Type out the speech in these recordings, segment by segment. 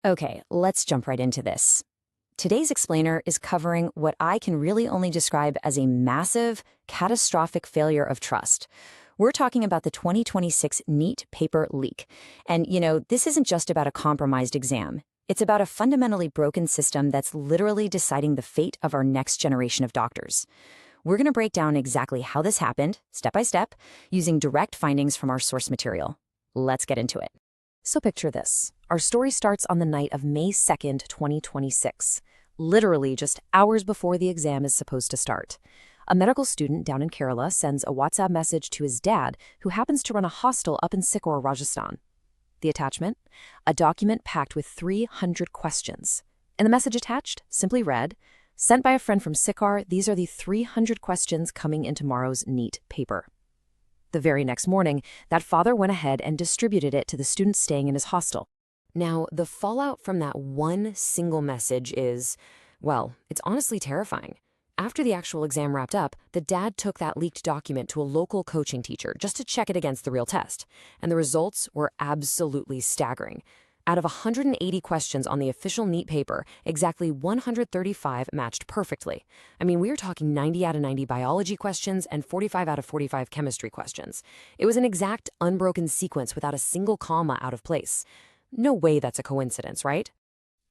Okay, let's jump right into this. Today's explainer is covering what I can really only describe as a massive, catastrophic failure of trust. We're talking about the 2026 NEET paper leak. And, this isn't just about a compromised exam. It's about a fundamentally broken system that's literally deciding the fate of our next generation of doctors. We're going to break down exactly how this happened, step by step, using direct findings from our source material. Let's get into it. So picture this. Our story starts on the night of May 2nd, 2026, literally just hours before the exam is supposed to start. A medical student down in Kerala sends a WhatsApp message to his dad, who happens to run a hostel up in Sikor, Rajasthan. The attachment? A document packed with 300 questions. And the message attached simply read, "Sent by a friend from Sikar, these are the 300 questions coming in tomorrow's NEET paper." The very next morning, that father went ahead and distributed it to the students staying in his hostel. Now, the fallout from that one single message is, well, it's honestly terrifying. After the actual exam wrapped up, the dad took that leaked document to a local coaching teacher just to check it against the real test. And the results were absolutely staggering. Out of 180 questions on the official NEET paper, exactly 135 matched perfectly. I mean, we are talking 90 out of 90 biology questions and 45 out of 45 chemistry questions. It was an exact, unbroken sequence without a single comma out of place. No way that's a coincidence, right?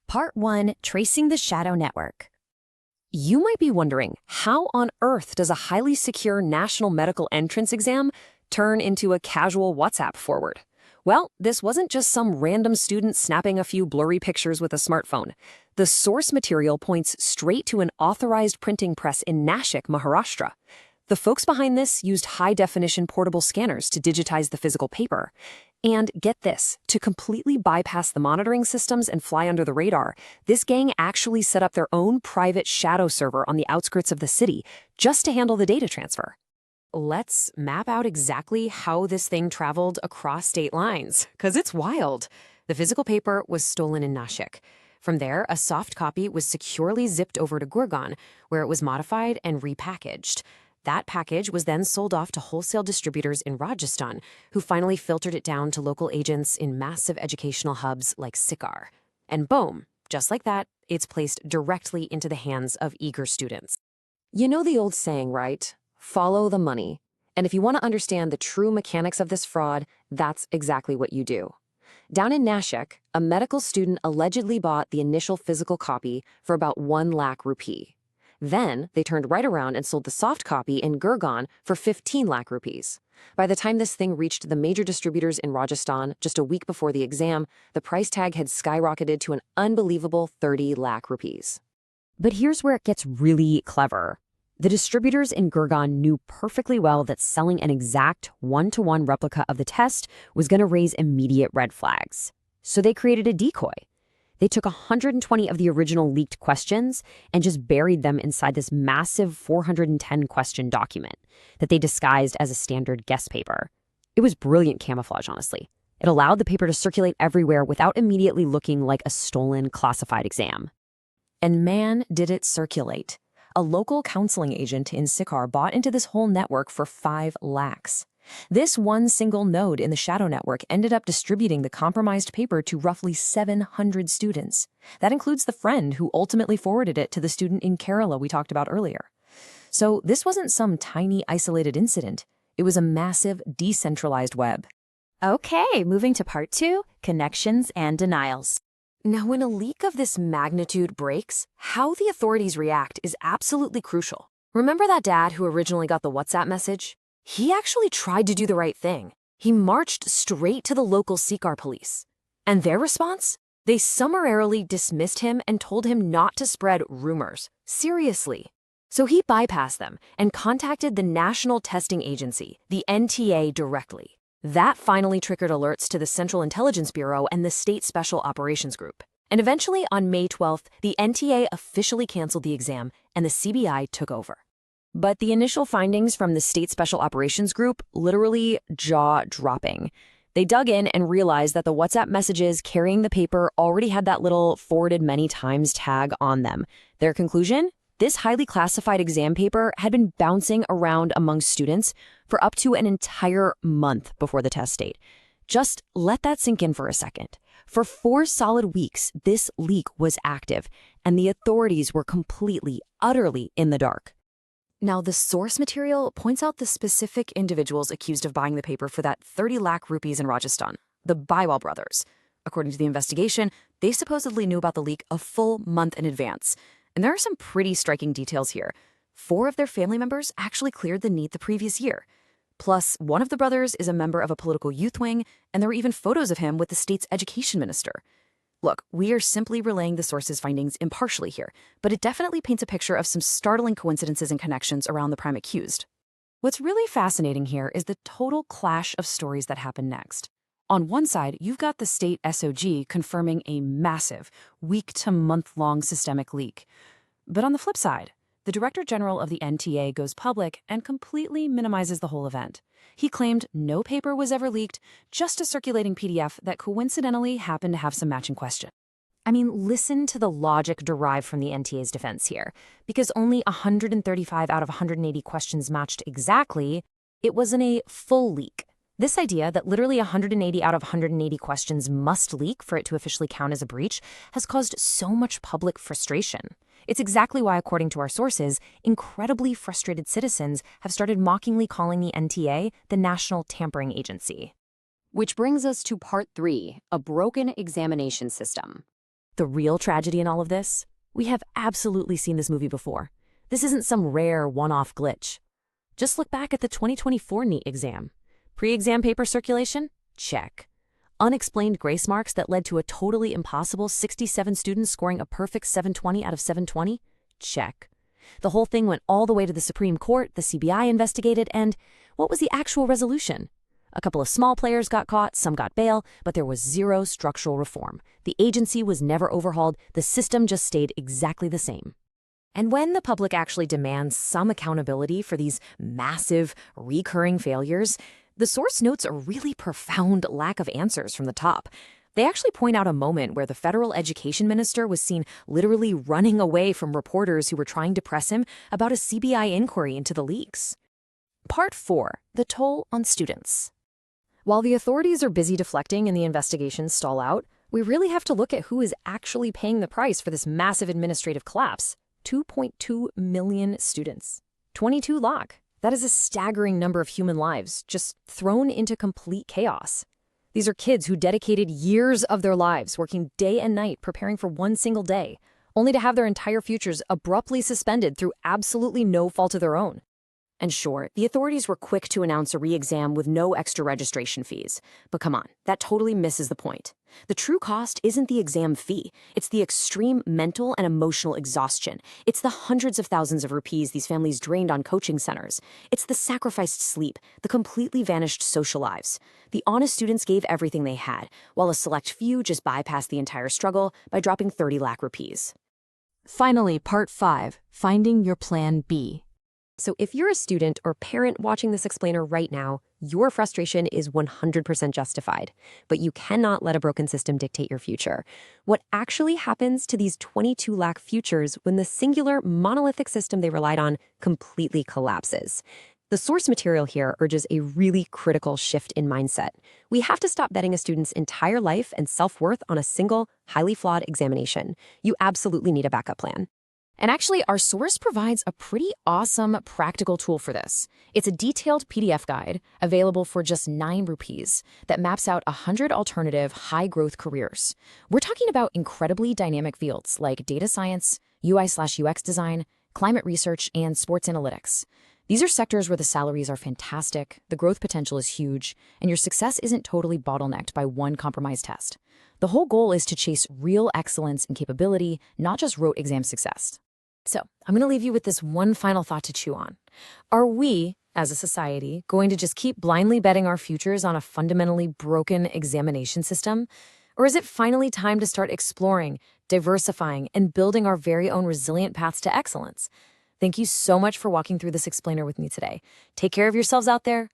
Part 1, Tracing the Shadow Network. You might be wondering, how on earth does a highly secure national medical entrance exam turn into a casual WhatsApp forward? Well, this wasn't just some random student snapping a few blurry pictures with a smartphone. The source material points straight to an authorized printing press in Nashik, Maharashtra. The folks behind this used high-definition portable scanners to digitize the physical paper. And get this, to completely bypass the monitoring systems and fly under the radar, this gang actually set up their own private shadow server on the outskirts of the city just to handle the data transfer. Let's map out exactly how this thing traveled across state lines, because it's wild. The physical paper was stolen in Nashik. From there, a soft copy was securely zipped over to Gurgaon, where it was modified and repackaged. That package was then sold off to wholesale distributors in Rajasthan, who finally filtered it down to local agents in massive educational hubs like Sikar. And boom, just like that, it's placed directly into the hands of eager students. You know the old saying, right? Follow the money. And if you want to understand the true mechanics of this fraud, that's exactly what you do. Down in Nashik, a medical student allegedly bought the initial physical copy for about 1 lakh rupee. Then they turned right around and sold the soft copy in Gurgaon for 15 lakh rupees. By the time this thing reached the major distributors in Rajasthan just a week before the exam, the price tag had skyrocketed to an unbelievable 30 lakh rupees. But here's where it gets really clever. The distributors in Gurgaon knew perfectly well that selling an exact one-to-one replica of the test was going to raise immediate red flags. So they created a decoy. They took 120 of the original leaked questions and just buried them inside this massive 410-question document that they disguised as a standard guest paper. It was brilliant camouflage, honestly. It allowed the paper to circulate everywhere without immediately looking like a stolen classified exam. And man, did it circulate. A local counseling agent in Sikar bought into this whole network for 5 lakhs. This one single node in the shadow network ended up distributing the compromised paper to roughly 700 students. That includes the friend who ultimately forwarded it to the student in Kerala we talked about earlier. So this wasn't some tiny isolated incident. It was a massive decentralized web. Okay, moving to Part 2, Connections and Denials. Now, when a leak of this magnitude breaks, how the authorities react is absolutely crucial. Remember that dad who originally got the WhatsApp message? He actually tried to do the right thing. He marched straight to the local Sikar police. And their response? They summarily dismissed him and told him not to spread rumors. Seriously. So he bypassed them and contacted the National Testing Agency, the NTA, directly. That finally triggered alerts to the Central Intelligence Bureau and the State Special Operations Group. And eventually, on May 12th, the NTA officially canceled the exam and the CBI took over. But the initial findings from the State Special Operations Group literally jaw-dropping. They dug in and realized that the WhatsApp messages carrying the paper already had that little forwarded many times tag on them. Their conclusion? This highly classified exam paper had been bouncing around among students for up to an entire month before the test date. Just let that sink in for a second. For 4 solid weeks, this leak was active, and the authorities were completely, utterly in the dark. Now, the source material points out the specific individuals accused of buying the paper for that 30 lakh rupees in Rajasthan, the Baiwal brothers. According to the investigation, they supposedly knew about the leak a full month in advance. And there are some pretty striking details here. 4 of their family members actually cleared the NEET the previous year. Plus, one of the brothers is a member of a political youth wing, and there were even photos of him with the state's education minister. Look, we are simply relaying the source's findings impartially here, but it definitely paints a picture of some startling coincidences and connections around the prime accused. What's really fascinating here is the total clash of stories that happen next. On one side, you've got the state SOG confirming a massive, week-to-month-long systemic leak. But on the flip side, the Director General of the NTA goes public and completely minimizes the whole event. He claimed no paper was ever leaked, just a circulating PDF that coincidentally happened to have some matching questions. I mean, listen to the logic derived from the NTA's defense here. Because only 135 out of 180 questions matched exactly, it wasn't a full leak. This idea that literally 180 out of 180 questions must leak for it to officially count as a breach has caused so much public frustration. It's exactly why, according to our sources, incredibly frustrated citizens have started mockingly calling the NTA the National Tampering Agency. Which brings us to part 3, a broken examination system. The real tragedy in all of this? We have absolutely seen this movie before. This isn't some rare one-off glitch. Just look back at the 2024 NEET exam. Pre-exam paper circulation? Check. Unexplained grace marks that led to a totally impossible 67 students scoring a perfect 720 out of 720? Check. The whole thing went all the way to the Supreme Court, the CBI investigated, and what was the actual resolution? A couple of small players got caught, some got bail, but there was zero structural reform. The agency was never overhauled, the system just stayed exactly the same. And when the public actually demands some accountability for these massive, recurring failures, the source notes a really profound lack of answers from the top. They actually point out a moment where the federal education minister was seen literally running away from reporters who were trying to press him about a CBI inquiry into the leaks. Part 4. The toll on students. While the authorities are busy deflecting and the investigations stall out, we really have to look at who is actually paying the price for this massive administrative collapse. 2.2 million students. 22 lakh. That is a staggering number of human lives, just thrown into complete chaos. These are kids who dedicated years of their lives working day and night preparing for one single day, only to have their entire futures abruptly suspended through absolutely no fault of their own. And sure, the authorities were quick to announce a re-exam with no extra registration fees. But come on, that totally misses the point. The true cost isn't the exam fee. It's the extreme mental and emotional exhaustion. It's the hundreds of thousands of rupees these families drained on coaching centers. It's the sacrificed sleep, the completely vanished social lives. The honest students gave everything they had, while a select few just bypassed the entire struggle by dropping 30 lakh rupees. Finally, Part 5, Finding Your Plan B. So if you're a student or parent watching this explainer right now, your frustration is 100% justified. But you cannot let a broken system dictate your future. What actually happens to these 22 lakh futures when the singular monolithic system they relied on completely collapses? The source material here urges a really critical shift in mindset. We have to stop betting a student's entire life and self-worth on a single, highly flawed examination. You absolutely need a backup plan. And actually, our source provides a pretty awesome practical tool for this. It's a detailed PDF guide available for just 9 rupees that maps out 100 alternative high-growth careers. We're talking about incredibly dynamic fields like data science, UI/UX design, climate research, and sports analytics. These are sectors where the salaries are fantastic, the growth potential is huge, and your success isn't totally bottlenecked by one compromised test. The whole goal is to chase real excellence and capability, not just rote exam success. So, I'm going to leave you with this one final thought to chew on. Are we, as a society, going to just keep blindly betting our futures on a fundamentally broken examination system? Or is it finally time to start exploring, diversifying, and building our very own resilient paths to excellence? Thank you so much for walking through this explainer with me today. Take care of yourselves out there.